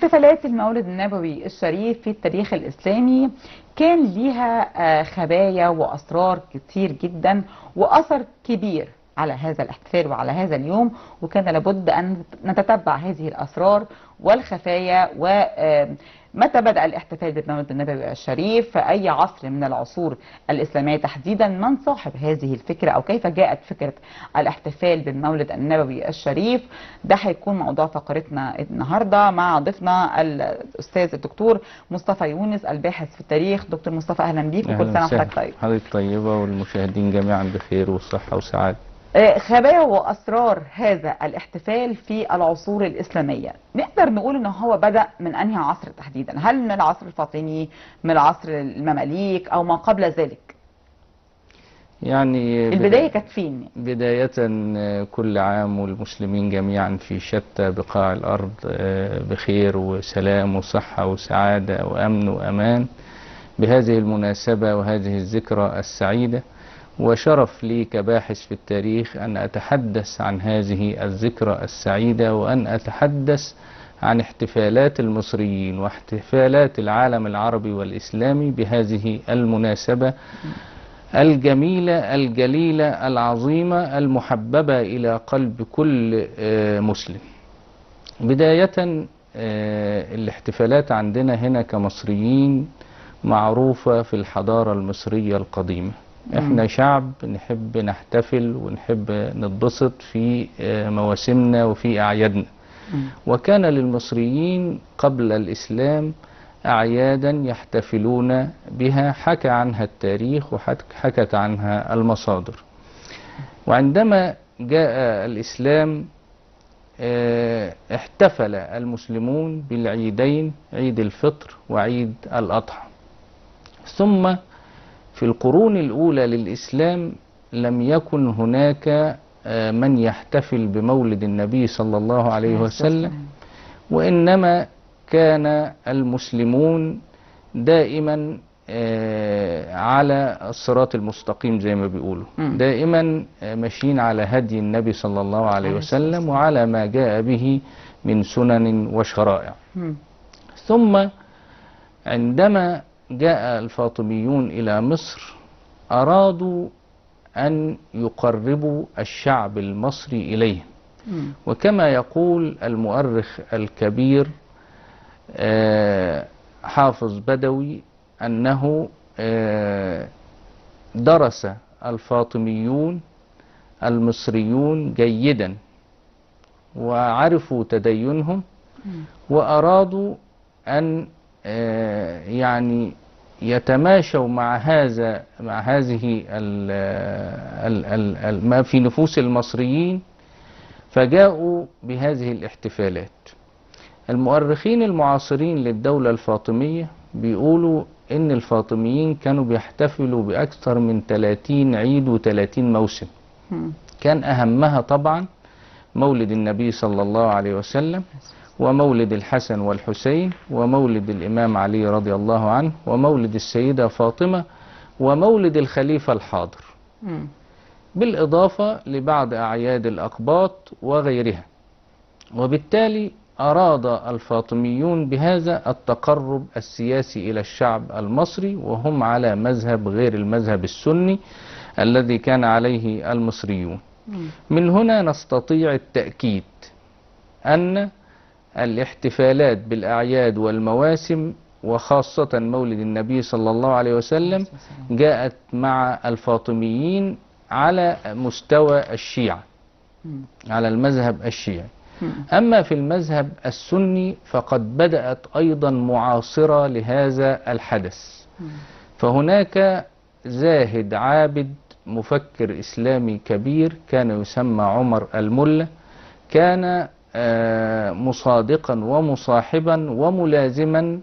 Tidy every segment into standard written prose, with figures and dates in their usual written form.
احتفالات المولد النبوي الشريف في التاريخ الإسلامي كان ليها خبايا وأسرار كتير جدا وأثر كبير على هذا الاحتفال وعلى هذا اليوم، وكان لابد أن نتتبع هذه الأسرار والخفايا ومتى بدأ الاحتفال بالمولد النبوي الشريف في أي عصر من العصور الإسلامية تحديدا، من صاحب هذه الفكرة أو كيف جاءت فكرة الاحتفال بالمولد النبوي الشريف. ده هيكون موضوع فقرتنا النهارده مع ضيفنا الأستاذ الدكتور مصطفى يونس الباحث في التاريخ. دكتور مصطفى أهلا بيك وكل سنة وحضرتك طيب. حضرتك طيبة والمشاهدين جميعا بخير وصحة وسعادة. خبايا وأسرار هذا الاحتفال في العصور الإسلامية، نقدر نقول إن هو بدأ من أنهي عصر تحديدا؟ هل من العصر الفاطمي، من العصر المماليك، أو ما قبل ذلك؟ يعني البداية كانت فين؟ بداية كل عام والمسلمين جميعا في شتى بقاع الأرض بخير وسلام وصحة وسعادة وأمن وأمان بهذه المناسبة وهذه الذكرى السعيدة. وشرف لي كباحث في التاريخ أن أتحدث عن هذه الذكرى السعيدة، وأن أتحدث عن احتفالات المصريين واحتفالات العالم العربي والإسلامي بهذه المناسبة الجميلة الجليلة العظيمة المحببة إلى قلب كل مسلم. بداية الاحتفالات عندنا هنا كمصريين معروفة في الحضارة المصرية القديمة. احنا شعب نحب نحتفل ونحب نتبسط في مواسمنا وفي أعيادنا. وكان للمصريين قبل الإسلام أعيادا يحتفلون بها حكى عنها التاريخ وحكت عنها المصادر. وعندما جاء الإسلام احتفل المسلمون بالعيدين، عيد الفطر وعيد الأضحى. ثم في القرون الأولى للإسلام لم يكن هناك من يحتفل بمولد النبي صلى الله عليه وسلم، وإنما كان المسلمون دائما على الصراط المستقيم زي ما بيقولوا، دائما ماشيين على هدي النبي صلى الله عليه وسلم وعلى ما جاء به من سنن وشرائع. ثم عندما جاء الفاطميون إلى مصر أرادوا أن يقربوا الشعب المصري إليهم. وكما يقول المؤرخ الكبير حافظ بدوي أنه درس الفاطميون المصريون جيدا وعرفوا تدينهم، وأرادوا أن يعني يتماشوا مع هذه ما في نفوس المصريين، فجاءوا بهذه الاحتفالات. المؤرخين المعاصرين للدولة الفاطمية بيقولوا إن الفاطميين كانوا بيحتفلوا بأكثر من 30 عيد و30 موسم. كان أهمها طبعا مولد النبي صلى الله عليه وسلم، ومولد الحسن والحسين، ومولد الإمام علي رضي الله عنه، ومولد السيدة فاطمة، ومولد الخليفة الحاضر، بالإضافة لبعض أعياد الأقباط وغيرها. وبالتالي أراد الفاطميون بهذا التقرب السياسي إلى الشعب المصري، وهم على مذهب غير المذهب السني الذي كان عليه المصريون. من هنا نستطيع التأكيد أن الاحتفالات بالأعياد والمواسم وخاصة مولد النبي صلى الله عليه وسلم جاءت مع الفاطميين على مستوى الشيعة، على المذهب الشيعي. أما في المذهب السني فقد بدأت أيضا معاصرة لهذا الحدث. فهناك زاهد عابد مفكر إسلامي كبير كان يسمى عمر الملا، كان مصادقا ومصاحبا وملازما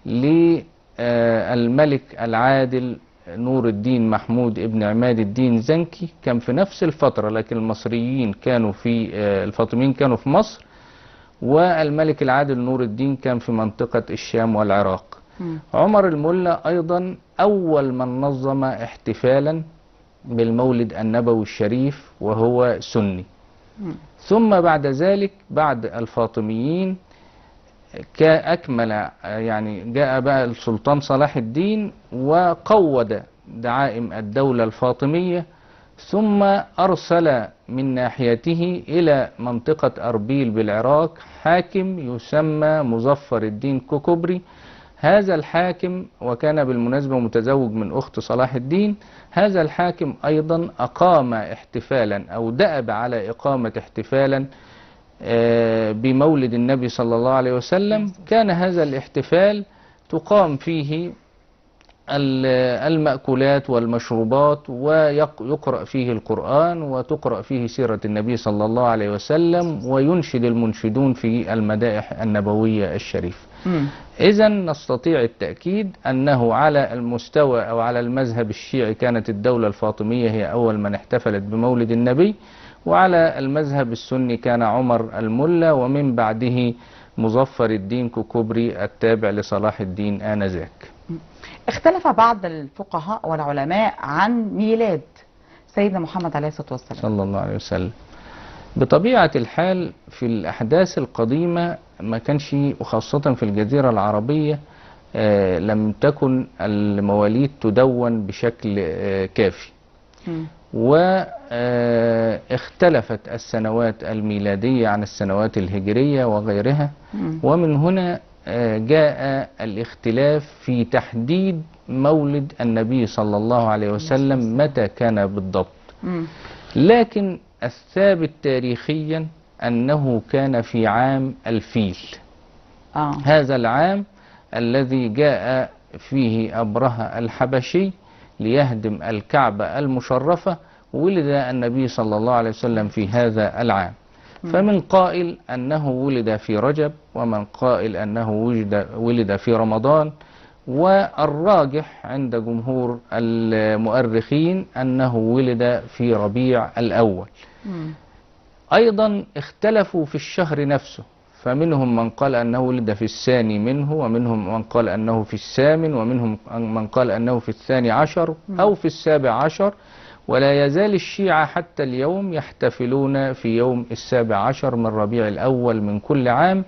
للملك العادل نور الدين محمود ابن عماد الدين زنكي. كان في نفس الفترة، لكن المصريين كانوا الفاطميين كانوا في مصر، والملك العادل نور الدين كان في منطقة الشام والعراق. عمر الملا أيضا أول من نظم احتفالا بالمولد النبوي الشريف وهو سني. ثم بعد ذلك بعد الفاطميين أكمل، يعني جاء بقى السلطان صلاح الدين وقود دعائم الدولة الفاطمية، ثم أرسل من ناحيته إلى منطقة أربيل بالعراق حاكم يسمى مظفر الدين كوكوبري. هذا الحاكم، وكان بالمناسبة متزوج من أخت صلاح الدين، هذا الحاكم أيضا أقام احتفالا أو دأب على إقامة احتفالا بمولد النبي صلى الله عليه وسلم. كان هذا الاحتفال تقام فيه المأكولات والمشروبات، ويقرأ فيه القرآن، وتقرأ فيه سيرة النبي صلى الله عليه وسلم، وينشد المنشدون في المدائح النبوية الشريفة. إذا نستطيع التأكيد أنه على المستوى أو على المذهب الشيعي كانت الدولة الفاطمية هي أول من احتفلت بمولد النبي، وعلى المذهب السني كان عمر الملا، ومن بعده مظفر الدين كوكوبري التابع لصلاح الدين آنذاك. اختلف بعض الفقهاء والعلماء عن ميلاد سيدنا محمد عليه الصلاة والسلام صلى الله عليه وسلم. بطبيعة الحال في الأحداث القديمة ما كانش، وخاصة في الجزيرة العربية لم تكن المواليد تدون بشكل كافي، واختلفت السنوات الميلادية عن السنوات الهجرية وغيرها، ومن هنا جاء الاختلاف في تحديد مولد النبي صلى الله عليه وسلم متى كان بالضبط. لكن الثابت تاريخيا أنه كان في عام الفيل. هذا العام الذي جاء فيه أبرهة الحبشي ليهدم الكعبة المشرفة، ولد النبي صلى الله عليه وسلم في هذا العام. فمن قائل أنه ولد في رجب، ومن قائل أنه ولد في رمضان، والراجح عند جمهور المؤرخين أنه ولد في ربيع الأول. أيضا اختلفوا في الشهر نفسه، فمنهم من قال أنه ولد في الثاني منه، ومنهم من قال أنه في الثامن، ومنهم من قال أنه في الثاني عشر أو في السابع عشر. ولا يزال الشيعة حتى اليوم يحتفلون في يوم السابع عشر من ربيع الأول من كل عام،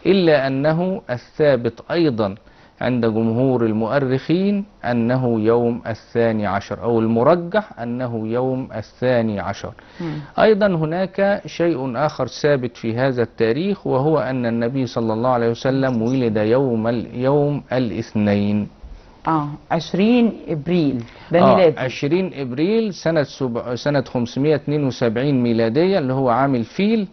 إلا أنه الثابت أيضا عند جمهور المؤرخين أنه يوم الثاني عشر، أو المرجح أنه يوم الثاني عشر. أيضا هناك شيء آخر ثابت في هذا التاريخ، وهو أن النبي صلى الله عليه وسلم ولد يوم الاثنين. 20 إبريل ده ميلادي. 20 إبريل سنة 572 ميلادية اللي هو عام الفيل،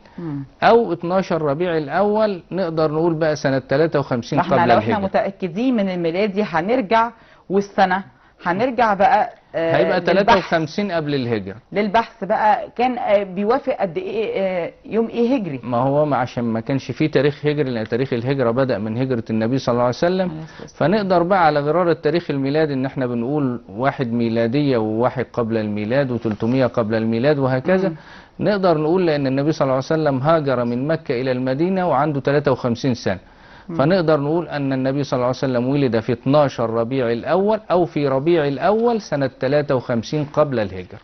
أو 12 ربيع الأول، نقدر نقول بقى سنة 53 قبل الهجرة. لو احنا متأكدين من الميلادي هنرجع، والسنة هنرجع بقى هيبقى 53 قبل الهجرة للبحث بقى. كان بيوافق قد ايه يوم ايه هجري؟ ما هو عشان ما كانش فيه تاريخ هجري، لأن تاريخ الهجرة بدأ من هجرة النبي صلى الله عليه وسلم. فنقدر بقى على غرار التاريخ الميلادي ان احنا بنقول 1 ميلادية و1 قبل الميلاد و300 قبل الميلاد وهكذا. نقدر نقول لأن النبي صلى الله عليه وسلم هاجر من مكة إلى المدينة وعنده 53 سنة. فنقدر نقول أن النبي صلى الله عليه وسلم ولد في 12 ربيع الأول، أو في ربيع الأول سنة 53 قبل الهجرة.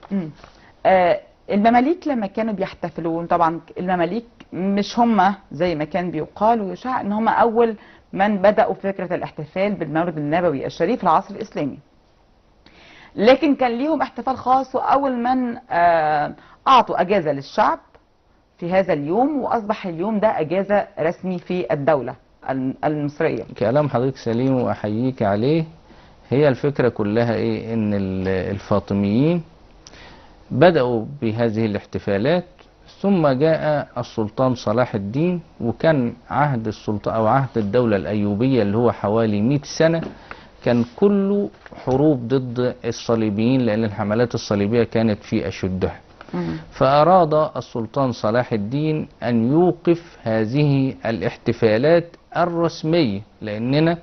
المماليك لما كانوا بيحتفلون، طبعا المماليك مش هم زي ما كان بيقال ويشاع ان هم أول من بدأوا فكرة الاحتفال بالمولد النبوي الشريف في العصر الإسلامي، لكن كان ليهم احتفال خاص، وأول من أعطوا أجازة للشعب في هذا اليوم، وأصبح اليوم ده أجازة رسمي في الدولة المصرية. كلام حضرتك سليم وأحييك عليه. هي الفكرة كلها إيه؟ إن الفاطميين بدأوا بهذه الاحتفالات، ثم جاء السلطان صلاح الدين، وكان عهد السلطان أو عهد الدولة الأيوبية اللي هو حوالي 100 سنة كان كله حروب ضد الصليبيين، لأن الحملات الصليبية كانت في أشدها. فأراد السلطان صلاح الدين أن يوقف هذه الاحتفالات الرسمية، لأننا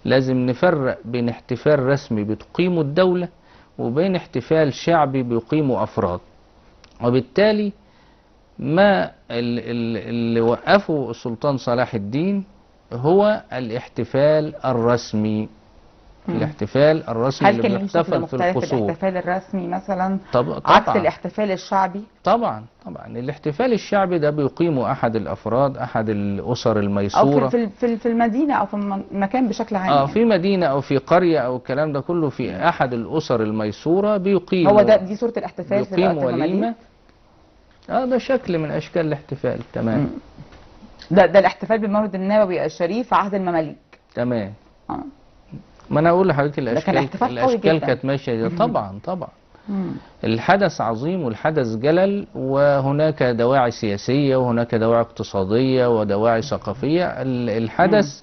لازم نفرق بين احتفال رسمي بتقيمه الدولة وبين احتفال شعبي بيقيمه أفراد. وبالتالي ما اللي وقفه السلطان صلاح الدين هو الاحتفال الرسمي. الاحتفال الرسمي هل اللي كان ليه شكل بيحتفل في مختلف القصور. الاحتفال الرسمي مثلا طبعا عكس الاحتفال الشعبي؟ طبعا الاحتفال الشعبي ده بيقيمه احد الافراد، احد الاسر او الميسوره، في المدينه او في المكان بشكل عام يعني. في مدينه او في قريه او الكلام ده كله، في احد الاسر الميسوره بيقيموا، هو ده دي صوره الاحتفال في بيقيموا وقت المماليك؟ وليمه. ده شكل من اشكال الاحتفال. تمام. مم. ده الاحتفال بالمولد النبوي الشريف في عهد المماليك. تمام. اه ما انا اقول لحضرتك ده كان احتفال قوي الاشكال جدا. كانت ماشيه. طبعا مم. الحدث عظيم والحدث جلل، وهناك دواعي سياسيه وهناك دواعي اقتصاديه ودواعي ثقافيه. الحدث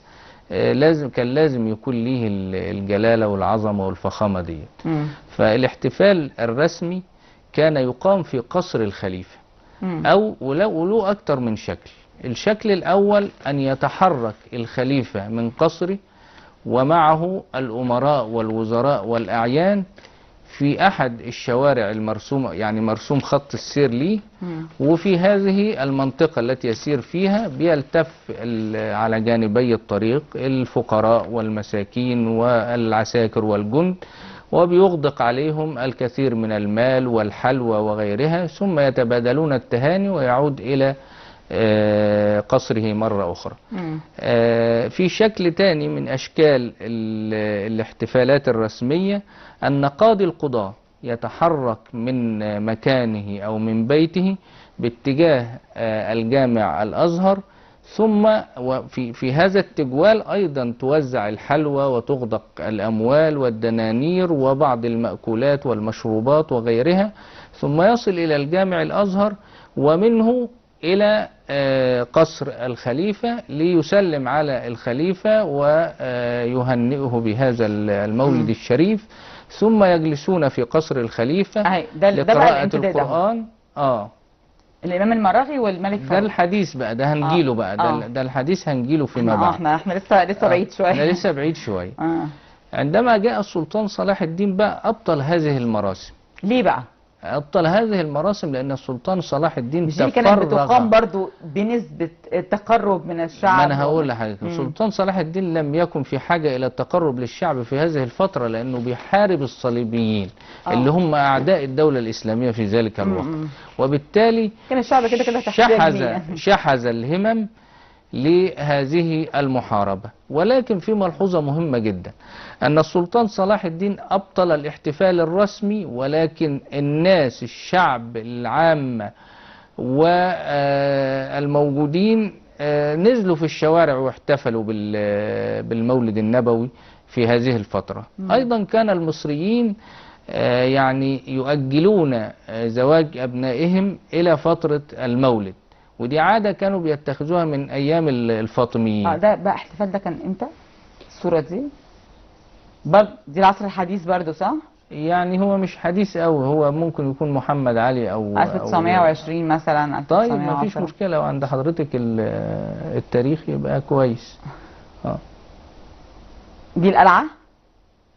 كان لازم يكون ليه الجلاله والعظمه والفخامه دي. مم. فالاحتفال الرسمي كان يقام في قصر الخليفه، مم. او وله اكتر من شكل. الشكل الاول ان يتحرك الخليفه من قصره ومعه الأمراء والوزراء والأعيان في أحد الشوارع المرسومة، يعني مرسوم خط السير ليه، وفي هذه المنطقة التي يسير فيها بيلتف على جانبي الطريق الفقراء والمساكين والعساكر والجند، وبيغدق عليهم الكثير من المال والحلوى وغيرها، ثم يتبادلون التهاني ويعود إلى قصره مرة أخرى. في شكل تاني من أشكال الاحتفالات الرسمية أن قاضي القضاة يتحرك من مكانه أو من بيته باتجاه الجامع الأزهر، ثم في هذا التجوال أيضا توزع الحلوى وتغدق الأموال والدنانير وبعض المأكولات والمشروبات وغيرها، ثم يصل إلى الجامع الأزهر ومنه إلى قصر الخليفة ليسلم على الخليفة ويهنئه بهذا المولد الشريف، ثم يجلسون في قصر الخليفة لقراءة القرآن. الإمام المراغي والملك فاروق. ده الحديث بقى، ده هنجيله بقى، ده الحديث هنجيله فيما بعد. احنا لسه بعيد شوية. احنا لسه بعيد شوية. عندما جاء السلطان صلاح الدين بقى أبطل هذه المراسم. ليه بقى؟ أبطل هذه المراسم لأن السلطان صلاح الدين مش دي كانت بتقام برضو بنسبة تقرب من الشعب؟ ما أنا هقول لحضرتك، السلطان صلاح الدين لم يكن في حاجة إلى التقرب للشعب في هذه الفترة، لأنه بيحارب الصليبيين اللي هم أعداء الدولة الإسلامية في ذلك الوقت، وبالتالي كان الشعب كده شحذ الهمم لهذه المحاربة. ولكن في ملحوظة مهمة جدا، أن السلطان صلاح الدين أبطل الاحتفال الرسمي، ولكن الناس الشعب العامة والموجودين نزلوا في الشوارع واحتفلوا بالمولد النبوي في هذه الفترة. أيضا كان المصريين يعني يؤجلون زواج أبنائهم إلى فترة المولد، ودي عادة كانوا بيتخذوها من أيام الفاطميين. ده بقى احتفال ده كان إمتى؟ الصورة دي دي العصر الحديث برضو صح؟ يعني هو مش حديث أوي، هو ممكن يكون محمد علي أو 1920 مثلا. طيب ما فيش مشكلة، وعند حضرتك التاريخ يبقى كويس. دي القلعة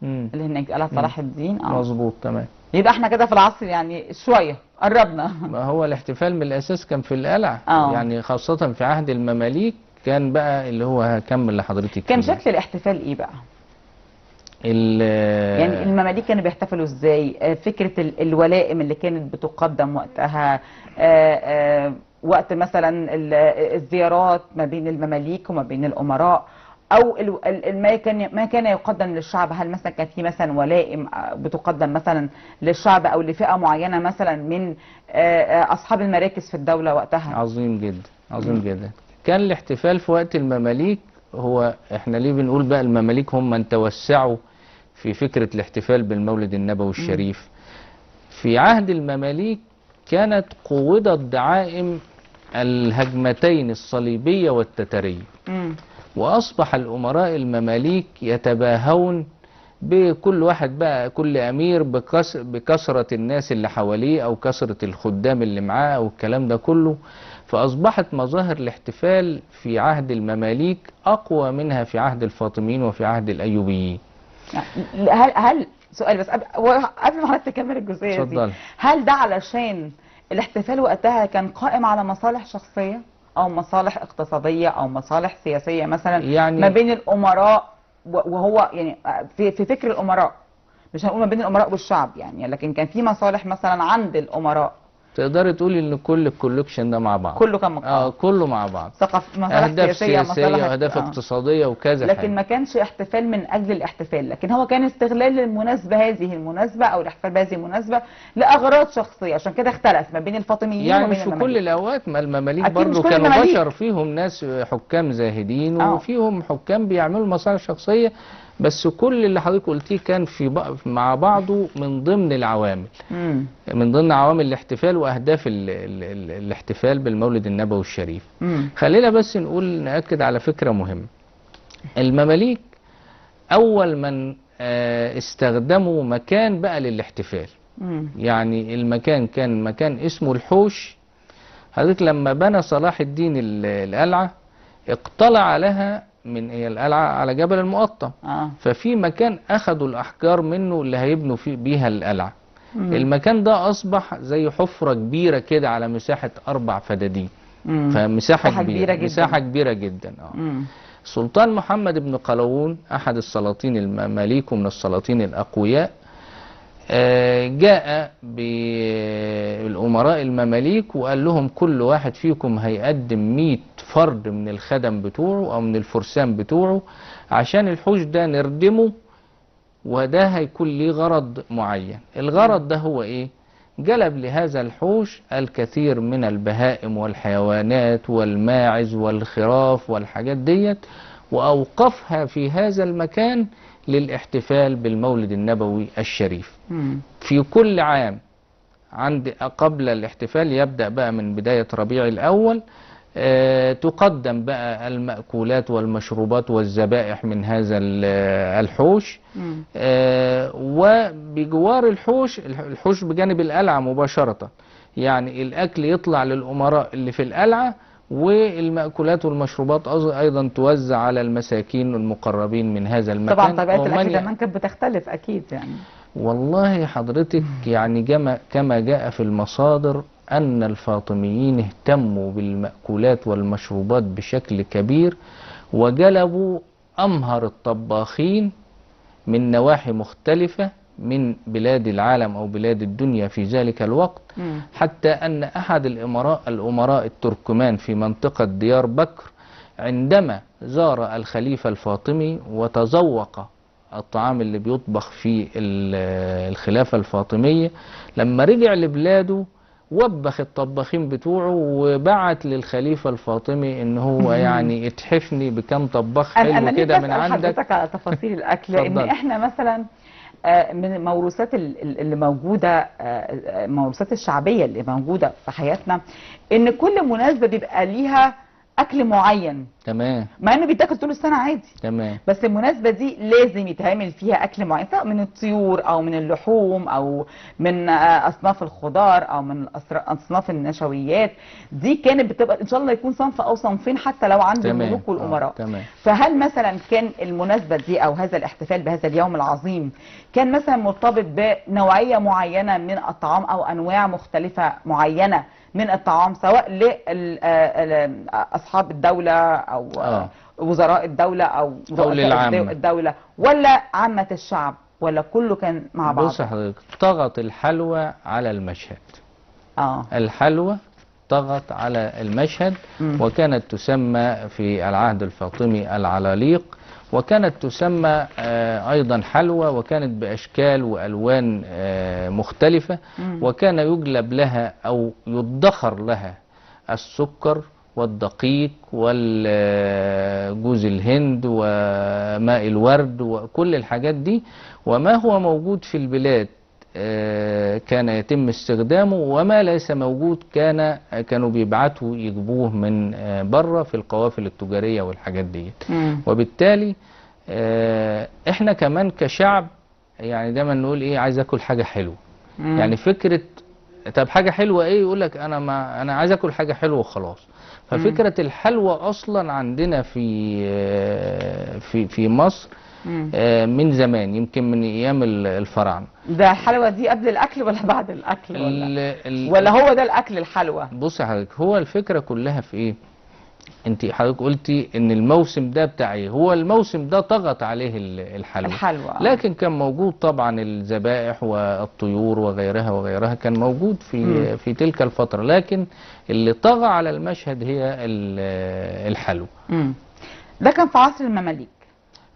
اللي هناك قلعة صلاح الدين. مظبوط تمام. يبقى احنا كده في العصر يعني شوية قربنا. ما هو الاحتفال من الأساس كان في القلعة، يعني خاصة في عهد المماليك كان بقى اللي هو هكمل لحضرتك. كان شكل الاحتفال ايه بقى؟ يعني المماليك كانوا بيحتفلوا ازاي؟ فكرة الولائم اللي كانت بتقدم وقتها، وقت مثلا الزيارات ما بين المماليك وما بين الأمراء، او ما كان يقدم للشعب. هل مثلا كان في مثلا ولائم بتقدم مثلا للشعب او لفئة معينة مثلا من اصحاب المراكز في الدولة وقتها؟ عظيم جدا عظيم جدا. كان الاحتفال في وقت المماليك، هو احنا ليه بنقول بقى المماليك هم من توسعوا في فكرة الاحتفال بالمولد النبوي الشريف؟ في عهد المماليك كانت قوضت دعائم الهجمتين الصليبية والتترية، وأصبح الأمراء المماليك يتباهون بكل واحد بقى، كل أمير بكثرة الناس اللي حواليه أو كثرة الخدام اللي معاه أو الكلام ده كله. فأصبحت مظاهر الاحتفال في عهد المماليك أقوى منها في عهد الفاطميين وفي عهد الأيوبيين. هل سؤال بس قبل ما حضرتك تكمل الجزئية دي، هل ده علشان الاحتفال وقتها كان قائم على مصالح شخصية أو مصالح اقتصادية أو مصالح سياسية مثلا، يعني ما بين الأمراء وهو يعني في فكر الامراء، مش هنقول ما بين الامراء والشعب يعني، لكن كان في مصالح مثلا عند الامراء. تقدري تقولي ان كل الكولكشن ده مع بعض، كله كان كله مع بعض، مصالح اهداف سياسيه، سياسيه واهداف اقتصاديه وكذا لكن حاجه. ما كانش احتفال من اجل الاحتفال، لكن هو كان استغلال المناسبه، هذه المناسبه او الاحتفال بهذه المناسبه لاغراض شخصيه، عشان كده اختلف ما بين الفاطميين يعني وما مش بين في المماليك. كل الاوقات، ما المماليك أكيد مش برضو كل كانوا المماليك. بشر، فيهم ناس حكام زاهدين وفيهم حكام بيعملوا مصالح شخصيه، بس كل اللي حضرتك قلتيه كان مع بعضه من ضمن العوامل، من ضمن عوامل الاحتفال واهداف الاحتفال بالمولد النبوي الشريف. خلينا بس نأكد على فكرة مهمة. المماليك اول من استخدموا مكان بقى للاحتفال، يعني المكان كان مكان اسمه الحوش. حضرتك لما بنى صلاح الدين القلعة اقتلع لها من هي القلعة على جبل المقطم، ففي مكان اخدوا الاحجار منه اللي هيبنوا فيه بيها القلعة. المكان ده اصبح زي حفرة كبيرة كده على مساحة 4 فدادين، فمساحة كبيرة جدا، مساحة كبيرة جدا. سلطان محمد بن قلاوون احد السلاطين المماليك ومن السلاطين الاقوياء، جاء بالامراء المماليك وقال لهم كل واحد فيكم هيقدم 100 فرد من الخدم بتوعه او من الفرسان بتوعه عشان الحوش ده نردمه، وده هيكون ليه غرض معين. الغرض ده هو ايه؟ جلب لهذا الحوش الكثير من البهائم والحيوانات والماعز والخراف والحاجات ديت، وأوقفها في هذا المكان للاحتفال بالمولد النبوي الشريف. في كل عام قبل الاحتفال يبدأ بقى من بداية ربيع الأول، تقدم بقى المأكولات والمشروبات والذبائح من هذا الحوش، وبجوار الحوش بجانب القلعة مباشرة، يعني الأكل يطلع للأمراء اللي في القلعة، والمأكولات والمشروبات أيضا توزع على المساكين المقربين من هذا المكان. طبعا طبيعة الأكل كمان كانت بتختلف أكيد يعني. والله حضرتك يعني كما جاء في المصادر أن الفاطميين اهتموا بالمأكولات والمشروبات بشكل كبير، وجلبوا أمهر الطباخين من نواحي مختلفة من بلاد العالم أو بلاد الدنيا في ذلك الوقت، حتى أن أحد الأمراء التركمان في منطقة ديار بكر عندما زار الخليفة الفاطمي وتذوق الطعام اللي بيطبخ في الخلافة الفاطمية، لما رجع لبلاده وبخ الطباخين بتوعه وبعت للخليفة الفاطمي ان هو يعني اتحفني بكم طباخ حلو كده من عندك. أنا حضرتك على تفاصيل الأكل، لأن احنا مثلا من الموروثات اللي موجودة، الموروثات الشعبية اللي موجودة في حياتنا، ان كل مناسبة بيبقى ليها اكل معين، تمام، مع انه بيتاكل طول السنه عادي، تمام، بس المناسبه دي لازم يتعمل فيها اكل معين، سواء من الطيور او من اللحوم او من اصناف الخضار او من اصناف النشويات. دي كانت بتبقى ان شاء الله يكون صنف او صنفين حتى لو عند الملوك والامراء. فهل مثلا كان المناسبه دي او هذا الاحتفال بهذا اليوم العظيم كان مثلا مرتبط بنوعيه معينه من الطعام او انواع مختلفه معينه من الطعام، سواء لأصحاب الدولة أو وزراء الدولة أو رؤساء الدولة، ولا عامة الشعب، ولا كله كان مع بعض؟ بص حضرتك، طغت الحلوى على المشهد. الحلوى طغت على المشهد، وكانت تسمى في العهد الفاطمي العلاليق، وكانت تسمى أيضا حلوى، وكانت بأشكال وألوان مختلفة، وكان يجلب لها أو يدخر لها السكر والدقيق والجوز الهند وماء الورد وكل الحاجات دي، وما هو موجود في البلاد كان يتم استخدامه، وما ليس موجود كانوا بيبعتوا يجيبوه من بره في القوافل التجارية والحاجات دي. وبالتالي احنا كمان كشعب يعني دايما نقول ايه، عايز اكل حاجة حلوة. يعني فكرة طب حاجة حلوة ايه، يقول لك انا عايز اكل حاجة حلوة وخلاص. ففكرة الحلوى اصلا عندنا في مصر من زمان، يمكن من ايام الفراعنه. ده الحلوى دي قبل الاكل ولا بعد الاكل ولا هو ده الاكل الحلوى؟ بص يا حضرتك، هو الفكره كلها في ايه؟ انت حضرتك قلتي ان الموسم ده بتاع ايه؟ هو الموسم ده طغت عليه الحلوى. لكن كان موجود طبعا الذبائح والطيور وغيرها وغيرها، كان موجود في تلك الفترة، لكن اللي طغى على المشهد هي الحلوى. ده كان في عصر المماليك.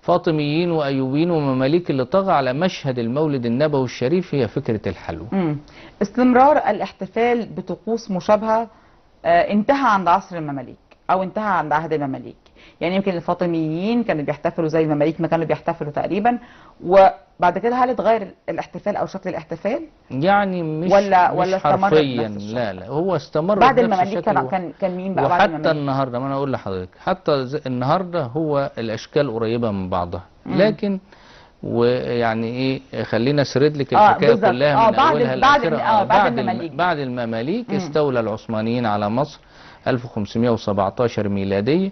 فاطميين وايوبيين ومماليك، اللي طغى على مشهد المولد النبوي الشريف هي فكرة الحلوى. استمرار الاحتفال بطقوس مشابهة انتهى عند عصر المماليك او انتهى عند عهد المماليك. يعني يمكن الفاطميين كانوا بيحتفلوا زي المماليك ما كانوا بيحتفلوا تقريبا، وبعد كده هل اتغير الاحتفال او شكل الاحتفال؟ يعني مش حرفيا، لا هو استمر بعد المماليك. كان مين بقى بعد المماليك؟ وحتى النهارده، ما انا اقول لحضرتك، حتى النهارده هو الاشكال قريبه من بعضها، لكن ويعني ايه، خلينا اسرد لك الحكايه كلها من اولها لاخرها. بعد المماليك استولى العثمانيين على مصر 1517 ميلاديه،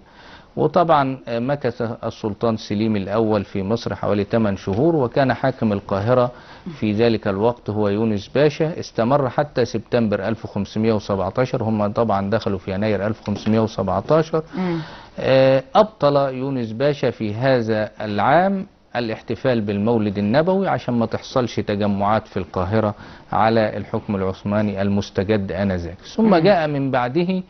وطبعا مكث السلطان سليم الأول في مصر حوالي 8 شهور، وكان حاكم القاهرة في ذلك الوقت هو يونس باشا. استمر حتى سبتمبر 1517، هم طبعا دخلوا في يناير 1517. أبطل يونس باشا في هذا العام الاحتفال بالمولد النبوي عشان ما تحصلش تجمعات في القاهرة على الحكم العثماني المستجد آنذاك. ثم جاء من بعده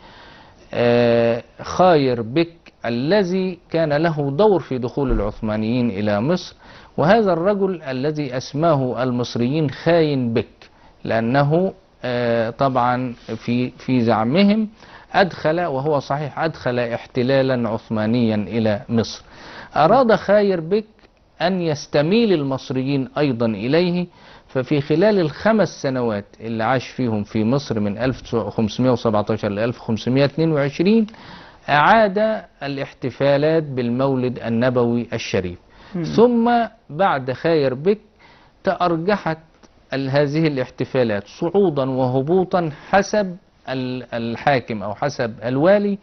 خاير بك الذي كان له دور في دخول العثمانيين إلى مصر، وهذا الرجل الذي أسماه المصريين خاين بك، لأنه طبعا في زعمهم أدخل، وهو صحيح، أدخل احتلالا عثمانيا إلى مصر. أراد خاير بك أن يستميل المصريين أيضا إليه، ففي خلال ال5 سنوات اللي عاش فيهم في مصر من 1517 ل 1522 أعاد الاحتفالات بالمولد النبوي الشريف. ثم بعد خاير بك تأرجحت هذه الاحتفالات صعودا وهبوطا حسب الحاكم أو حسب الوالي،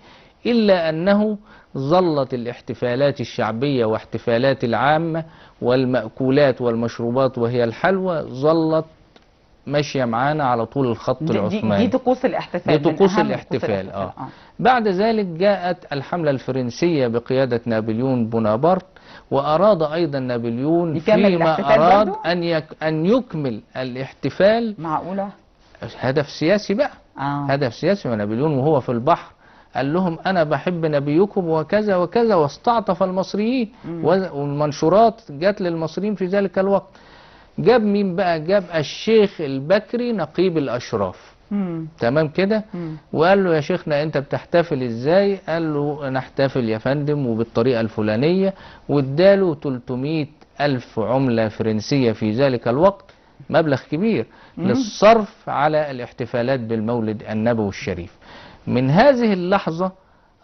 إلا أنه ظلت الاحتفالات الشعبية واحتفالات العامة والمأكولات والمشروبات وهي الحلوى ظلت ماشية معانا على طول الخط العثماني. دي طقوس الاحتفال، دي طقوس الاحتفال. بعد ذلك جاءت الحملة الفرنسية بقيادة نابليون بونابرت، وأراد أيضا نابليون فيما أراد أن يكمل الاحتفال. معقولة؟ هدف سياسي بقى. هدف سياسي. ونابليون وهو في البحر قال لهم أنا بحب نبيكم وكذا وكذا، واستعطف المصريين، والمنشورات جات للمصريين في ذلك الوقت. جاب مين بقى؟ جاب الشيخ البكري نقيب الأشراف. تمام كده. وقال له يا شيخنا أنت بتحتفل إزاي؟ قال له نحتفل يا فندم وبالطريقة الفلانية، واداله 300,000 عملة فرنسية في ذلك الوقت، مبلغ كبير للصرف على الاحتفالات بالمولد النبوي الشريف. من هذه اللحظة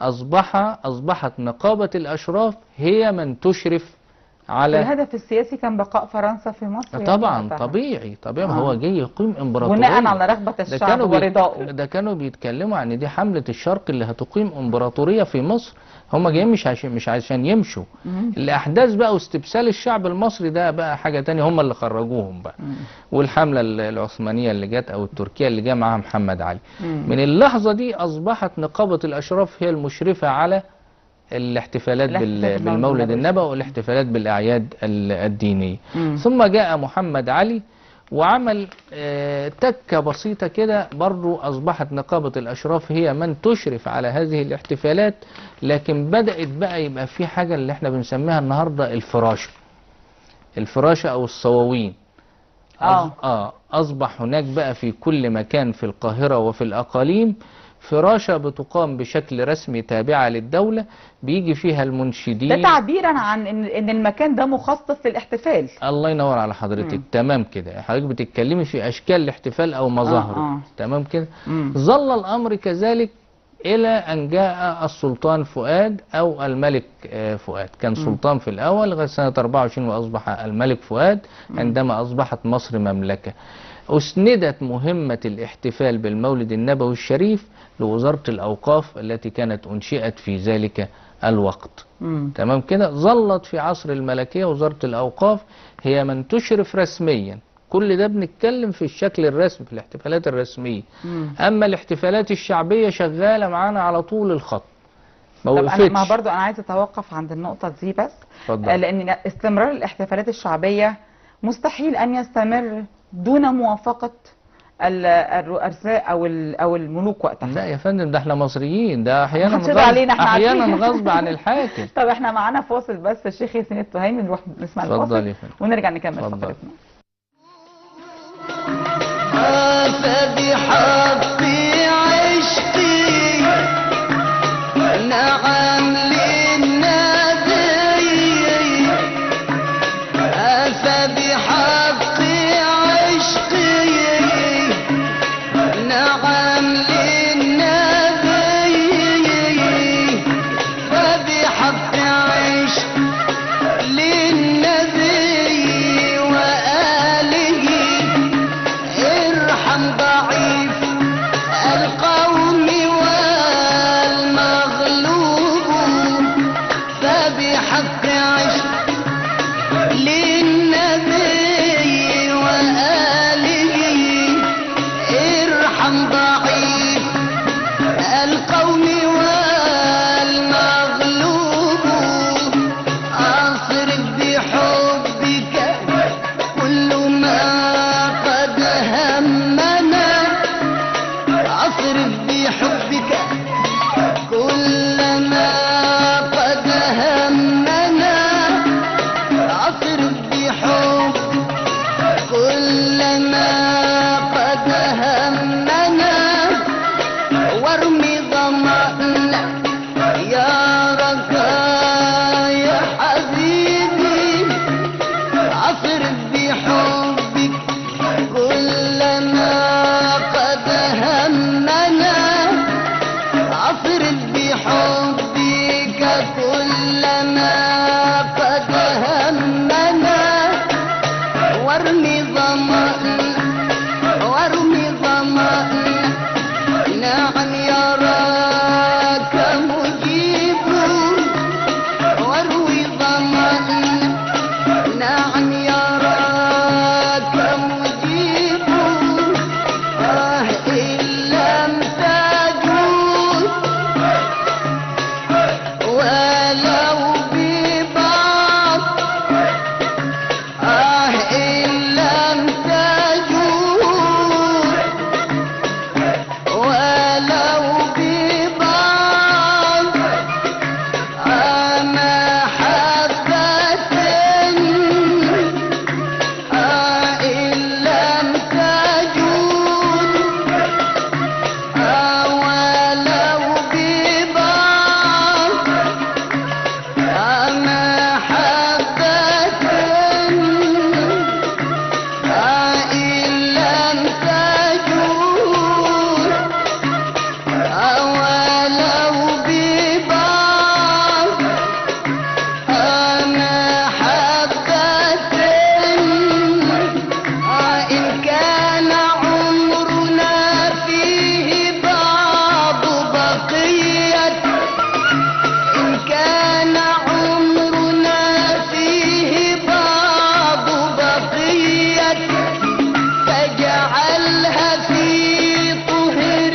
أصبحت نقابة الأشراف هي من تشرف على الهدف السياسي. كان بقاء فرنسا في مصر طبعا. طبيعي. هو جاي يقيم امبراطورية بناء على رغبة الشعب ورضائه. ده كانوا بيتكلموا عن دي حملة الشرق اللي هتقيم امبراطورية في مصر. هم جايين مش عشان يمشوا. الأحداث بقى واستبسال الشعب المصري ده بقى حاجة تانية، هم اللي خرجوهم بقى. والحملة العثمانية اللي جت أو التركية اللي جاء معاها محمد علي. من اللحظة دي أصبحت نقابة الأشراف هي المشرفة على الاحتفالات بالمولد النبوي والاحتفالات بالأعياد الدينية. ثم جاء محمد علي وعمل تكة بسيطة كده، برضو أصبحت نقابة الأشراف هي من تشرف على هذه الاحتفالات. لكن بدأت بقى يبقى في حاجة اللي احنا بنسميها النهاردة الفراشة أو الصواوين. أصبح هناك بقى في كل مكان في القاهرة وفي الأقاليم فراشة بتقام بشكل رسمي تابعة للدولة، بيجي فيها المنشدين. ده تعبيرا عن ان المكان ده مخصص للاحتفال. الله ينور على حضرتك. تمام كده. حضرتك بتتكلمي في اشكال الاحتفال او مظاهره. تمام كده. ظل الامر كذلك الى ان جاء السلطان فؤاد او الملك فؤاد. كان سلطان في الاول لغايه سنة 24 واصبح الملك فؤاد عندما اصبحت مصر مملكة. أسندت مهمة الاحتفال بالمولد النبوي الشريف لوزارة الأوقاف التي كانت أنشئت في ذلك الوقت. تمام كده. ظلت في عصر الملكية وزارة الأوقاف هي من تشرف رسميا. كل ده بنتكلم في الشكل الرسمي في الاحتفالات الرسمية. أما الاحتفالات الشعبية شغالة معانا على طول الخط. ما طب انا ما وقفتش. برضو انا عايزه اتوقف عند النقطه دي بس. اتفضل. لان استمرار الاحتفالات الشعبيه مستحيل ان يستمر دون موافقه الرؤساء او الملوك وقتها. لا يا فندم، ده احنا مصريين، ده احيانا محدش يرضى علينا، احنا احيانا عارفين. غصب عن الحاكم. طب احنا معانا فاصل بس الشيخ ياسين التهامي، نروح نسمع اتفضل الفاصل يا فندم. ونرجع نكمل اتفضل. فقرتنا. فبحق عشقي نعم للنبي، فبحق عشقي نعم للنبي، فبحق عشق للنبي وآله ارحم ضعيف القوم والمغلوب، فبحق عشق للنبي وآله ارحم ضعيف القوم والمغلوب، أصرف بحبك كل ما قد همنا، أصرف بحبك كل ما قد همنا، أصرف بحب كل ما قد همنا، وارمي ضمأنا يا رجاء يا حبيبي، أصرف بحبك كل ما قد همنا، أصرف بحبك كل ما قد همنا، وارمي ضمأنا وارمي ضمأنا، نعم يراك مجيب، واروي ضمأنا، نعم يراك مجيب، إن لم تجود ولو ببعض، إن لم تجود ولو ببعض، محبة إن لم تجود ولو ببعض، محبة إن لم تجود ولو ببعض، محبة إن كان عمرنا فيه بعض بقية، إن كان عمرنا فيه بعض بقية، فاجعلها في طهر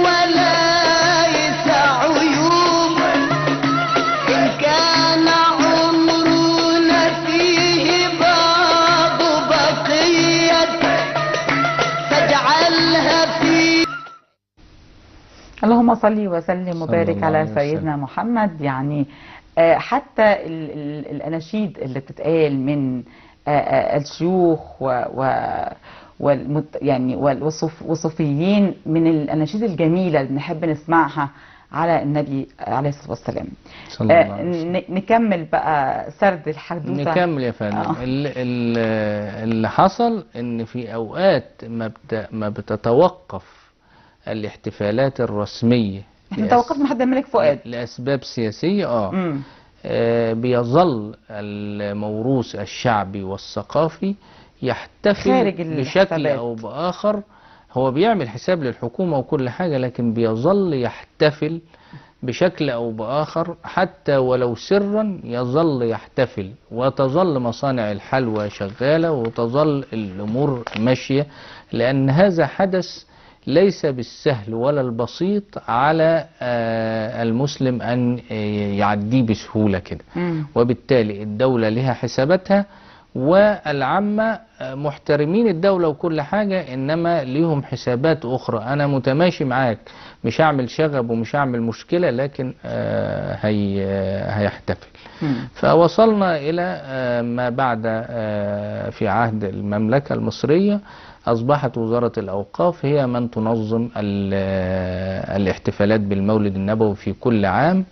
وليس عيوب، إن كان عمرنا فيه بعض بقية، فاجعلها في اللهم صل وسلم وبارك الله على عليه سيدنا محمد. يعني حتى الأناشيد اللي بتتقال من الشيوخ يعني والصوفيين من الأناشيد الجميلة اللي بنحب نسمعها على النبي عليه الصلاة والسلام. صلى الله عليه وسلم. نكمل بقى سرد الحدوثة. نكمل يا فندم. اللي حصل ان في اوقات ما بتتوقف الاحتفالات الرسمية احنا توقفنا لحد الملك فؤاد لأسباب سياسية. بيظل الموروث الشعبي والثقافي يحتفل بشكل أو بآخر. هو بيعمل حساب للحكومة وكل حاجة، لكن بيظل يحتفل بشكل أو بآخر، حتى ولو سرا يظل يحتفل، وتظل مصانع الحلوى شغالة وتظل الأمور ماشية، لأن هذا حدث ليس بالسهل ولا البسيط على المسلم أن يعديه بسهولة كده. وبالتالي الدولة لها حساباتها، والعامة محترمين الدولة وكل حاجة، إنما ليهم حسابات أخرى. أنا متماشي معاك، مش هعمل شغب ومش هعمل مشكلة، لكن هيحتفل. فوصلنا إلى ما بعد في عهد المملكة المصرية، أصبحت وزارة الأوقاف هي من تنظم الاحتفالات بالمولد النبوي في كل عام.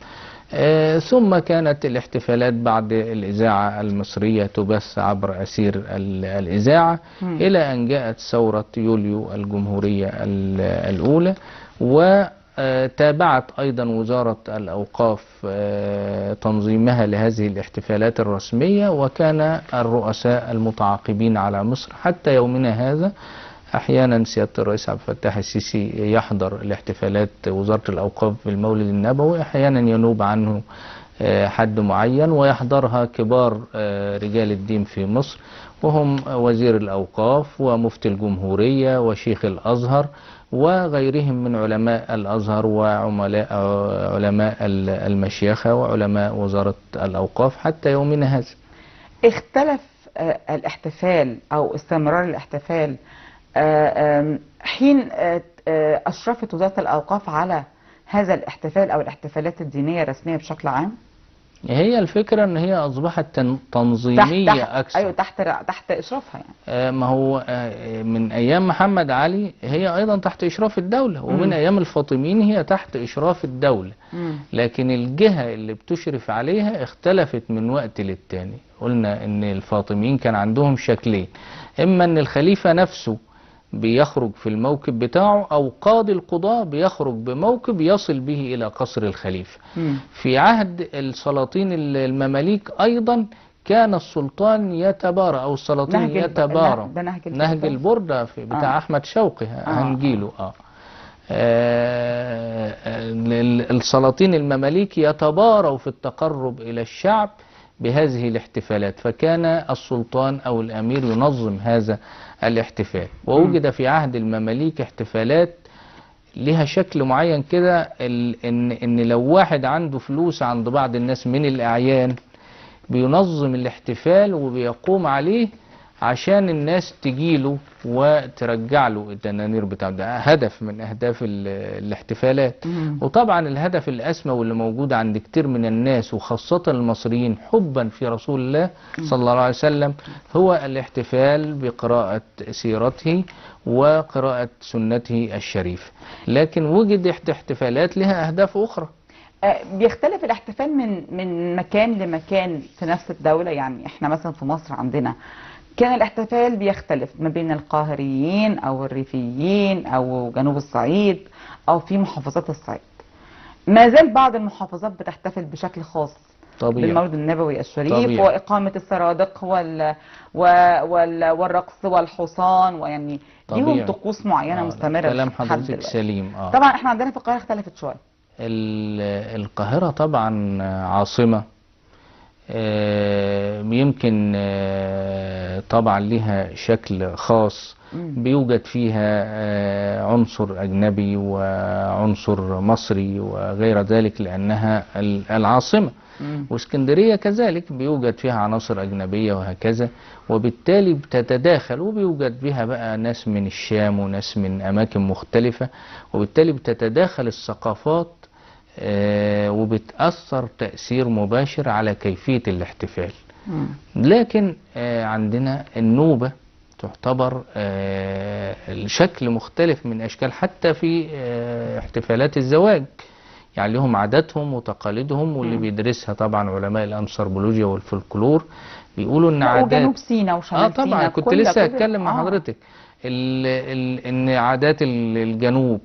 ثم كانت الاحتفالات بعد الإذاعة المصرية تبث عبر أثير الإذاعة إلى أن جاءت ثورة يوليو الجمهورية الأولى، وتابعت أيضا وزارة الأوقاف تنظيمها لهذه الاحتفالات الرسمية، وكان الرؤساء المتعاقبين على مصر حتى يومنا هذا. أحيانا سيادة الرئيس عبد الفتاح السيسي يحضر الاحتفالات وزارة الأوقاف بالمولد النبوي، أحيانا ينوب عنه حد معين، ويحضرها كبار رجال الدين في مصر، وهم وزير الأوقاف ومفتي الجمهورية وشيخ الأزهر وغيرهم من علماء الأزهر وعلماء المشيخة وعلماء وزارة الأوقاف حتى يومنا هذا. اختلف الاحتفال أو استمرار الاحتفال حين أشرفت وزارة الأوقاف على هذا الاحتفال أو الاحتفالات الدينية الرسمية بشكل عام؟ هي الفكرة ان هي اصبحت تنظيمية اكثر. ايوه، تحت اشرافها يعني. ما هو من ايام محمد علي هي ايضا تحت اشراف الدولة، ومن ايام الفاطميين هي تحت اشراف الدولة. لكن الجهة اللي بتشرف عليها اختلفت من وقت للتاني. قلنا ان الفاطميين كان عندهم شكلين، اما ان الخليفة نفسه بيخرج في الموكب بتاعه، أو قاضي القضاء بيخرج بموكب يصل به إلى قصر الخليفة. في عهد السلاطين المماليك أيضا كان السلطان يتبارى، أو السلاطين يتبارى. نهج البردة بتاع أحمد شوقي هنجيله. السلاطين المماليك يتباروا في التقرب إلى الشعب بهذه الاحتفالات، فكان السلطان أو الأمير ينظم هذا الاحتفال. ووجد في عهد المماليك احتفالات لها شكل معين كده، إن لو واحد عنده فلوس عند بعض الناس من الأعيان بينظم الاحتفال وبيقوم عليه عشان الناس تجيله وترجع له الدنانير بتاعه. ده هدف من أهداف الاحتفالات. وطبعا الهدف الأسمى واللي موجود عند كتير من الناس وخاصة المصريين حبا في رسول الله صلى الله عليه وسلم هو الاحتفال بقراءة سيرته وقراءة سنته الشريفة. لكن وجد احتفالات لها أهداف أخرى. بيختلف الاحتفال من مكان لمكان في نفس الدولة. يعني احنا مثلا في مصر عندنا كان الاحتفال بيختلف ما بين القاهريين أو الريفيين أو جنوب الصعيد أو في محافظات الصعيد. ما زال بعض المحافظات بتحتفل بشكل خاص بالمولد النبوي الشريف، وإقامة السرادق والرقص والحصان، ويعني ليهم طقوس معينة مستمرة. كلام حضرتك سليم. طبعا احنا عندنا في القاهرة اختلفت شوية. القاهرة طبعا عاصمة، يمكن طبعا لها شكل خاص بيوجد فيها عنصر أجنبي وعنصر مصري وغير ذلك لأنها العاصمة. واسكندرية كذلك بيوجد فيها عناصر أجنبية وهكذا، وبالتالي بتتداخل وبيوجد بها بقى ناس من الشام وناس من أماكن مختلفة، وبالتالي بتتداخل الثقافات وبتأثر تأثير مباشر على كيفية الاحتفال. لكن عندنا النوبة تعتبر الشكل مختلف من أشكال حتى في احتفالات الزواج. يعني لهم عاداتهم وتقاليدهم، واللي بيدرسها طبعا علماء الأنثروبولوجيا والفولكلور بيقولوا ان عادات وجنوب سيناء وشمال سيناء. طبعا كنت لسه هتكلم مع حضرتك ان عادات الجنوب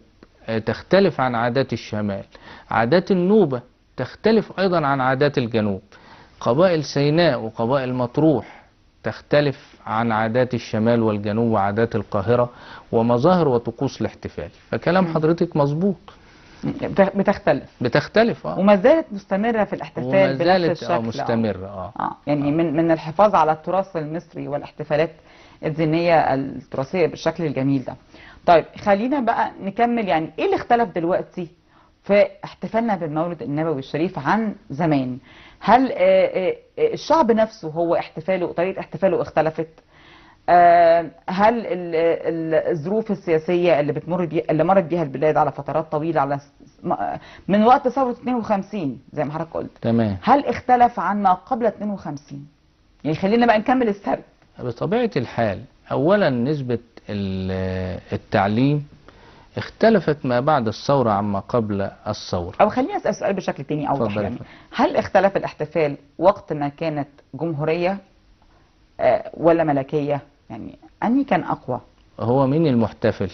تختلف عن عادات الشمال. عادات النوبة تختلف أيضا عن عادات الجنوب. قبائل سيناء وقبائل مطروح تختلف عن عادات الشمال والجنوب وعادات القاهرة ومظاهر وطقوس الاحتفال. فكلام حضرتك مظبوط. بتختلف وما زالت مستمرة في الاحتفال بنفس الشكل. مستمرة يعني من الحفاظ على التراث المصري والاحتفالات الدينية التراثية بالشكل الجميل ده. طيب خلينا بقى نكمل، يعني ايه اللي اختلف دلوقتي في احتفالنا بالمولد النبوي الشريف عن زمان؟ هل الشعب نفسه هو احتفاله، طريقة احتفاله اختلفت؟ هل الظروف السياسية اللي اللي مرت بيها البلاد على فترات طويلة، على من وقت ثورة 52 زي ما حضرتك قلت، تمام. هل اختلف عن ما قبل 52؟ يعني خلينا بقى نكمل السرد. بطبيعة الحال أولا نسبة التعليم اختلفت ما بعد الثورة عما قبل الثورة. او خليني اسال سؤال بشكل تاني اوضح، اتفضل. يعني هل اختلف الاحتفال وقت ما كانت جمهورية ولا ملكية؟ يعني انهي كان اقوى؟ هو مين المحتفل؟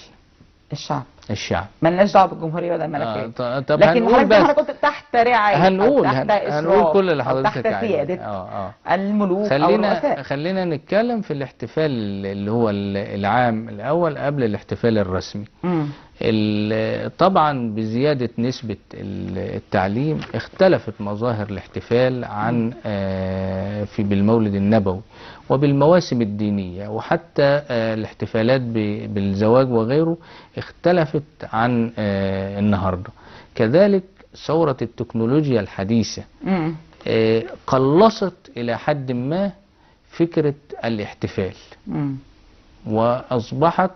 الشعب. الشعب. ملناش دعوه بالجمهوريه ولا الملكيه. طب لكن هنقول بس حضرتك قلت تحت رعايه، هنقول تحت هنقول كل اللي أو حضرتك تحت سياده الملوك او الرؤساء. خلينا نتكلم في الاحتفال اللي هو العام الأول قبل الاحتفال الرسمي. طبعا بزيادة نسبة التعليم اختلفت مظاهر الاحتفال عن بالمولد النبوي وبالمواسم الدينية، وحتى الاحتفالات بالزواج وغيره اختلفت عن النهاردة. كذلك ثورة التكنولوجيا الحديثة قلصت إلى حد ما فكرة الاحتفال، وأصبحت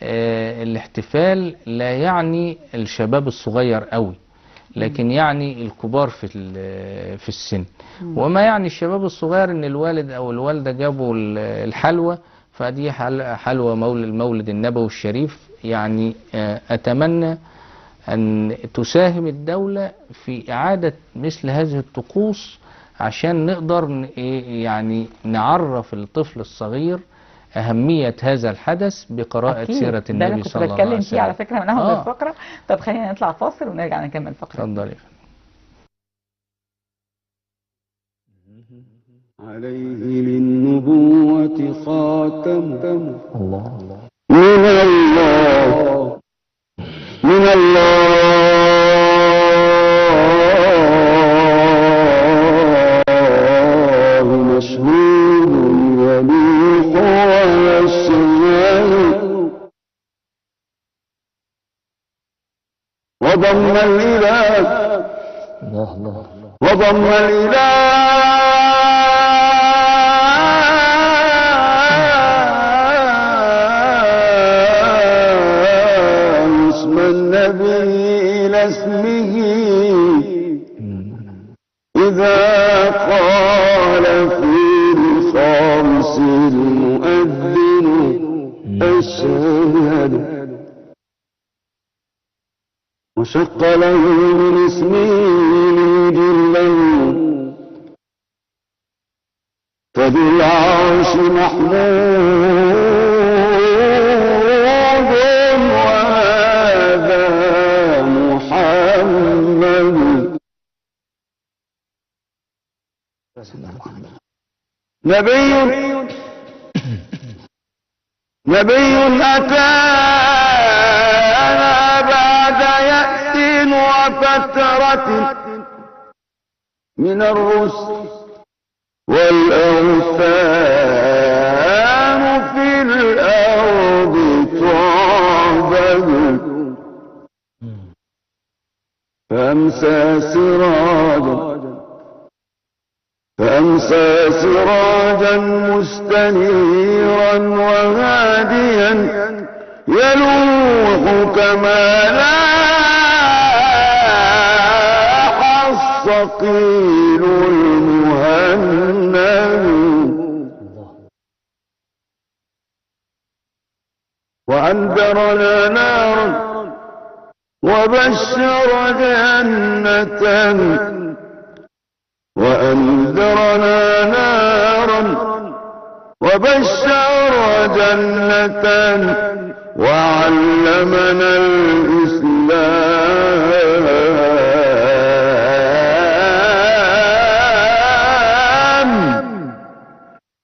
الاحتفال لا يعني الشباب الصغير قوي، لكن يعني الكبار في السن. وما يعني الشباب الصغير ان الوالد او الوالدة جابوا الحلوى، فدي حلوى المولد النبوي الشريف. يعني اتمنى ان تساهم الدولة في اعادة مثل هذه الطقوس عشان نقدر يعني نعرف الطفل الصغير أهمية هذا الحدث بقراءة سيرة النبي صلى الله عليه وسلم. ده اللي كنت بتكلم فيه على فكرة من أول الفقرة. طب خلينا نطلع فاصل ونرجع نكمل الفقرة. اتفضلي. عليه للنبوة خاتم الله من الله من الله مشهود يليق ويشهد وضم الإله وضم اسم النبي إلى اسمه إذا قال في الخامس المؤذن أشهد، وشق له من اسمه ليجله فذو العرش محمود وهذا محمد نبي أتانا بعد يأس وفترة من الرسل والأوثان في الأرض تعبد، فأمسى سراجا مستنيرا وهاديا يلوح كما لاح الصقيل المهند، وأنذرنا نارا وبشر جنة، وأنذرنا نارا وبشر جنة، وعلمنا الإسلام،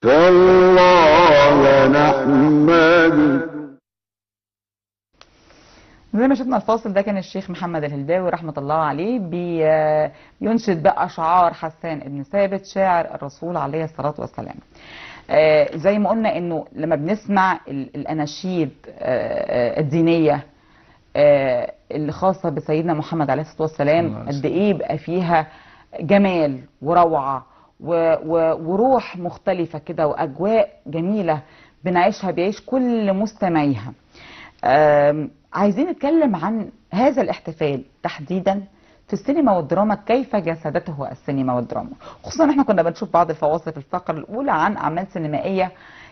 فالله نحمد. زي ما شفنا الفاصل ده كان الشيخ محمد الهلباوي رحمة الله عليه بينشد بقى أشعار حسان بن ثابت شاعر الرسول عليه الصلاة والسلام. زي ما قلنا انه لما بنسمع الاناشيد الدينيه اللي خاصه بسيدنا محمد عليه الصلاه والسلام، قد ايه بقى فيها جمال وروعه وروح مختلفه كده واجواء جميله بنعيشها، بيعيش كل مستمعيها. عايزين نتكلم عن هذا الاحتفال تحديدا في السينما والدراما، كيف جسدته السينما والدراما، خصوصا احنا كنا بنشوف بعض الفواصل في الفقرة الأولى عن أعمال سينمائية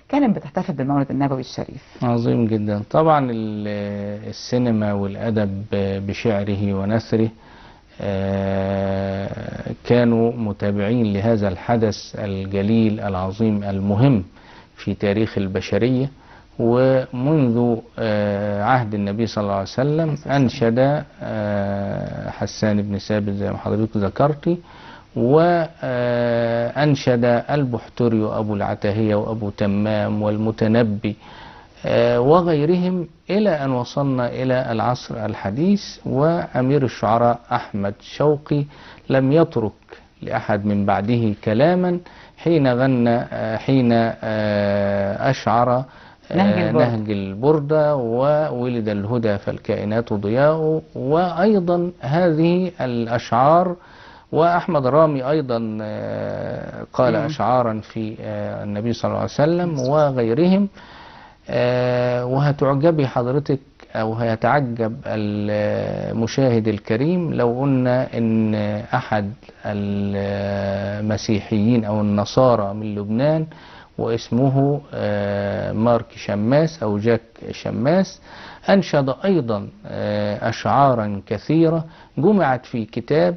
كانت بتحتفل بالمولد النبوي الشريف. عظيم جدا. طبعا السينما والأدب بشعره ونثره كانوا متابعين لهذا الحدث الجليل العظيم المهم في تاريخ البشرية. ومنذ عهد النبي صلى الله عليه وسلم أنشد حسان بن ثابت زي ما حضرتك ذكرتي، وأنشد البحتري وأبو العتاهية وأبو تمام والمتنبي وغيرهم، إلى أن وصلنا إلى العصر الحديث. وأمير الشعراء أحمد شوقي لم يترك لأحد من بعده كلاما حين أشعر نهج البردة وولد الهدى فالكائنات ضياء، وأيضا هذه الأشعار. وأحمد رامي أيضا قال أشعارا في النبي صلى الله عليه وسلم وغيرهم. وهتعجبي حضرتك أو هيتعجب المشاهد الكريم لو قلنا إن أحد المسيحيين أو النصارى من لبنان واسمه مارك شماس أو جاك شماس أنشد أيضا أشعارا كثيرة جمعت في كتاب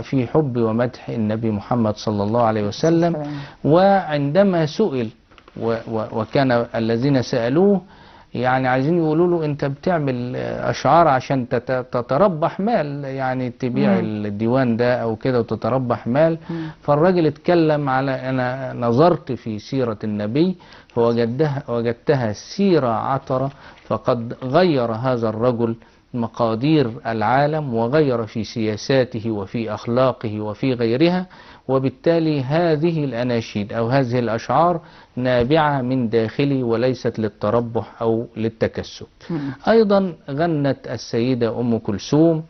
في حب ومدح النبي محمد صلى الله عليه وسلم. وعندما سئل وكان الذين سألوه يعني عايزين يقولوا له انت بتعمل اشعار عشان تتربح مال، يعني تبيع الديوان ده او كده وتتربح مال. فالراجل اتكلم على انا نظرت في سيرة النبي فوجدتها سيرة عطرة، فقد غير هذا الرجل مقادير العالم وغير في سياساته وفي أخلاقه وفي غيرها. وبالتالي هذه الأناشيد أو هذه الأشعار نابعة من داخلي وليست للتربح أو للتكسب. أيضا غنت السيدة أم كلثوم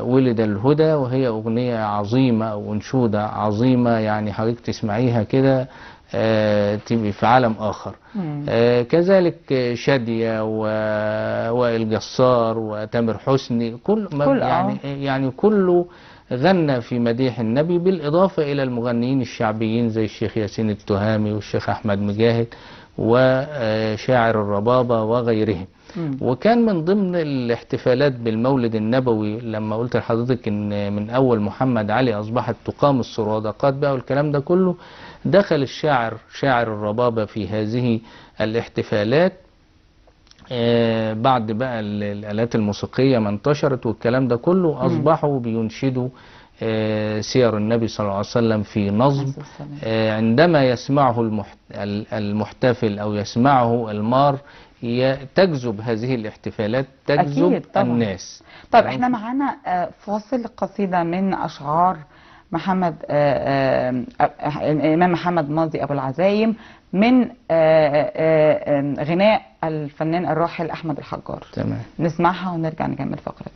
ولد الهدى، وهي أغنية عظيمة أو أنشودة عظيمة، يعني حضرتك تسمعيها كده تبقي في عالم آخر. كذلك شادية ووائل جسار وتامر حسني يعني كله غنى في مديح النبي، بالإضافة إلى المغنيين الشعبيين زي الشيخ ياسين التهامي والشيخ أحمد مجاهد وشاعر الربابة وغيرهم. وكان من ضمن الاحتفالات بالمولد النبوي لما قلت لحضرتك ان من اول محمد علي اصبحت تقام السرادقات بقى والكلام ده كله، دخل شاعر الربابة في هذه الاحتفالات بعد بقى الآلات الموسيقية ما انتشرت والكلام ده كله. أصبحوا بينشدوا سير النبي صلى الله عليه وسلم في نظم. عندما يسمعه المحتفل أو يسمعه المار تجذب هذه الاحتفالات، تجذب الناس. طيب احنا معانا فاصل قصيدة من أشعار الإمام محمد ماضي أبو العزايم من غناء الفنان الراحل أحمد الحجار. تمام. نسمعها ونرجع نكمل فقرة.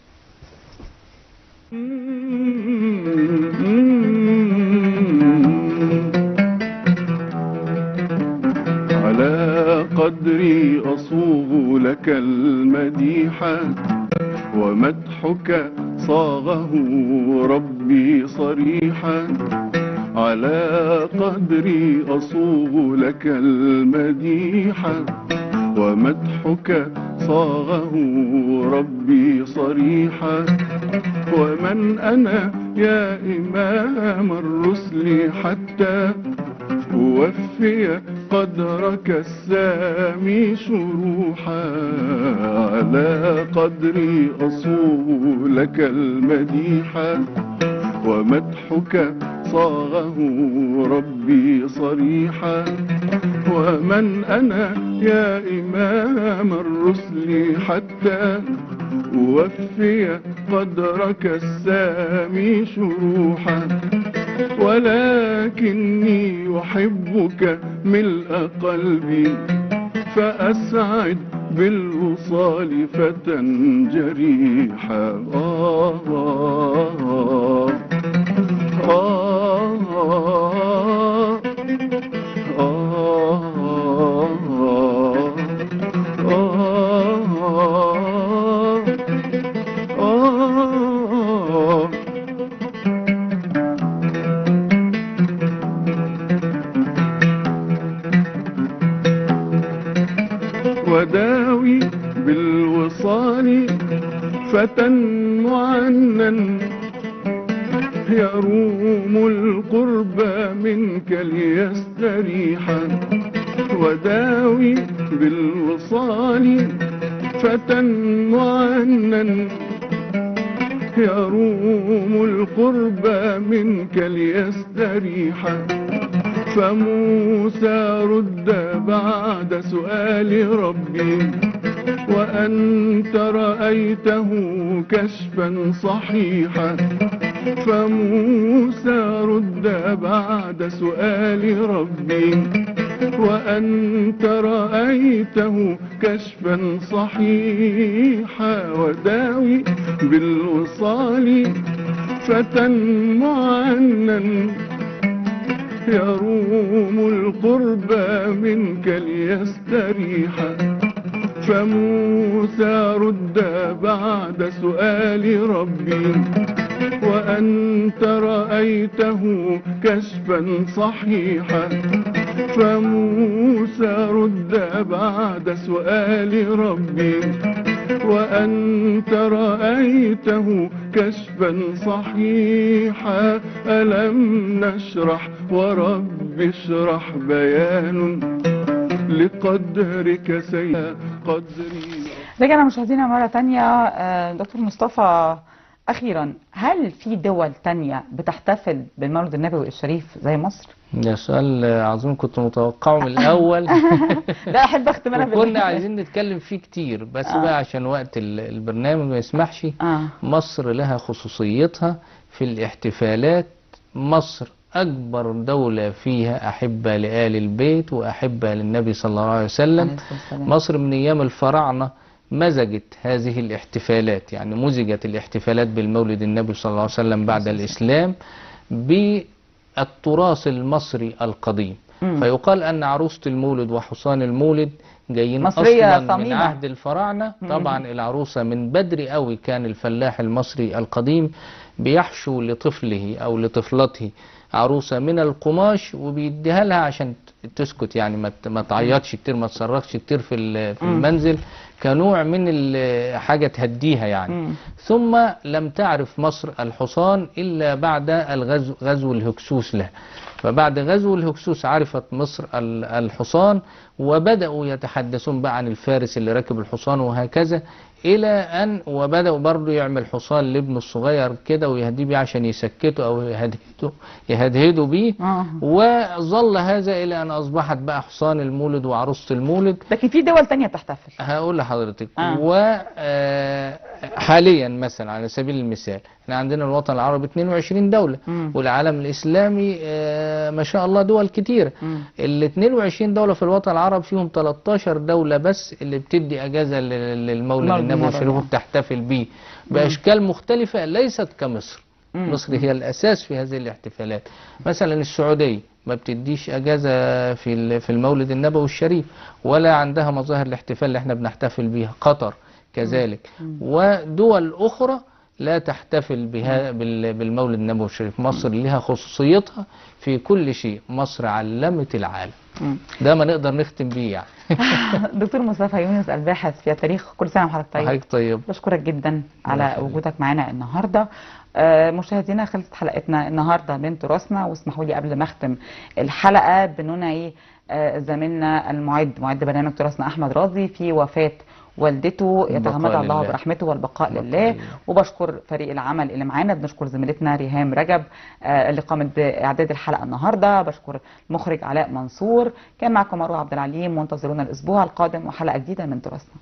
على قدري أصوغ لك المديحة ومدحك صاغه ربي صريحا. على قدري أصوغ لك المديحة ومدحك صاغه ربي صريحا. ومن أنا يا إمام الرسل حتى أوفي قدرك السامي شروحا. على قدري أصوغ لك المديحة ومدحك صاغه ربي صريحا. ومن أنا يا إمام الرسل حتى أوفي قدرك السامي شروحا، ولكني أحبك ملء قلبي، فأسعد بالوصال فتى جريحا. وداوي بالوصال فتى معنن، يروم القرب منك ليستريحا. وداوي بالوصال فتى معنن، يروم القرب منك ليستريحا. فموسى رد بعد سؤال ربي، وأنت رأيته كشفا صحيحا. فموسى رد بعد سؤال ربي، وأنت رأيته كشفا صحيحا. وداوي بالوصال فتى معنن، يروم القرب منك ليستريحا. فموسى رد بعد سؤال ربي، وأنت رأيته كشفا صحيحا. فموسى رد بعد سؤال ربي، وأنت رأيته كشفا صحيحا. ألم نشرح ورب اشرح بيان لقدرك سيد قدري. رجعنا مشاهدينا مرة تانية. دكتور مصطفى، أخيرا، هل في دول تانية بتحتفل بالمولد النبوي الشريف زي مصر؟ ده سؤال عظيم كنت متوقعه من الأول. لا، أحب أختم أنا وكنا عايزين نتكلم فيه كتير، بس بقى عشان وقت البرنامج ما يسمحش. مصر لها خصوصيتها في الاحتفالات. مصر أكبر دولة فيها أحبة لآل البيت وأحبة للنبي صلى الله عليه وسلم. مصر من أيام الفراعنة مزجت هذه الاحتفالات، يعني مزجت الاحتفالات بالمولد النبي صلى الله عليه وسلم بعد الإسلام بالتراث المصري القديم. فيقال أن عروسة المولد وحصان المولد جايين أصلا من عهد الفراعنة. طبعا العروسة من بدري قوي كان الفلاح المصري القديم بيحشو لطفله أو لطفلته عروسة من القماش وبيديها لها عشان تسكت، يعني ما تعيطش كتير، ما تصرخش كتير في المنزل، كنوع من حاجة تهديها يعني. ثم لم تعرف مصر الحصان إلا بعد غزو الهكسوس له. فبعد غزو الهكسوس عرفت مصر الحصان، وبدأوا يتحدثون بقى عن الفارس اللي راكب الحصان وهكذا، إلى أن وبدأوا برضو يعمل حصان لابنه الصغير كده ويهديه بيه عشان يسكته أو يهدهدوا بيه. وظل هذا إلى أن أصبحت بقى حصان المولد وعروسة المولد. لكن في دول تانية تحتفل، هقول لحضرتك. وحاليا مثلا على سبيل المثال احنا عندنا الوطن العربي 22 دولة، والعالم الإسلامي ما شاء الله دول كتيرة. ال 22 دولة في الوطن العربي فيهم 13 دولة بس اللي بتدي أجازة للمولد النبوي الشريف وبتحتفل بيه بأشكال مختلفة ليست كمصر. مصر هي الأساس في هذه الاحتفالات. مثلا السعودية ما بتديش أجازة في المولد النبوي الشريف، ولا عندها مظاهر الاحتفال اللي احنا بنحتفل بيها. قطر كذلك، ودول أخرى لا تحتفل بها بالمولد النبوي الشريف. مصر لها خصوصيتها في كل شيء. مصر علمت العالم. ده ما نقدر نختم بيه يعني. دكتور مصطفى يونس الباحث في التاريخ، كل سنة وحضرتك طيب. حضرتك طيب. بشكرك جدا على وجودك معنا النهارده. مشاهدينا، خلصت حلقتنا النهارده من تراثنا، واسمحوا لي قبل ما اختم الحلقه بننعي زميلنا معد برنامج تراثنا احمد راضي في وفاه والدته، يتغمدها الله برحمته والبقاء لله. وبشكر فريق العمل اللي معانا، بنشكر زميلتنا ريهام رجب اللي قامت باعداد الحلقه النهارده، بشكر المخرج علاء منصور. كان معكم مروه عبد العليم، وانتظرونا الاسبوع القادم وحلقه جديده من تراثنا.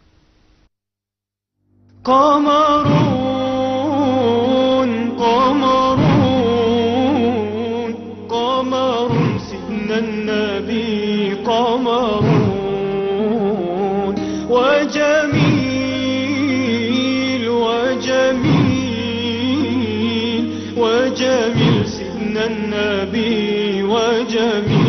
قمرون قمرون قمر سيدنا النبي قمرون وجميل وجميل وجميل سيدنا النبي وجميل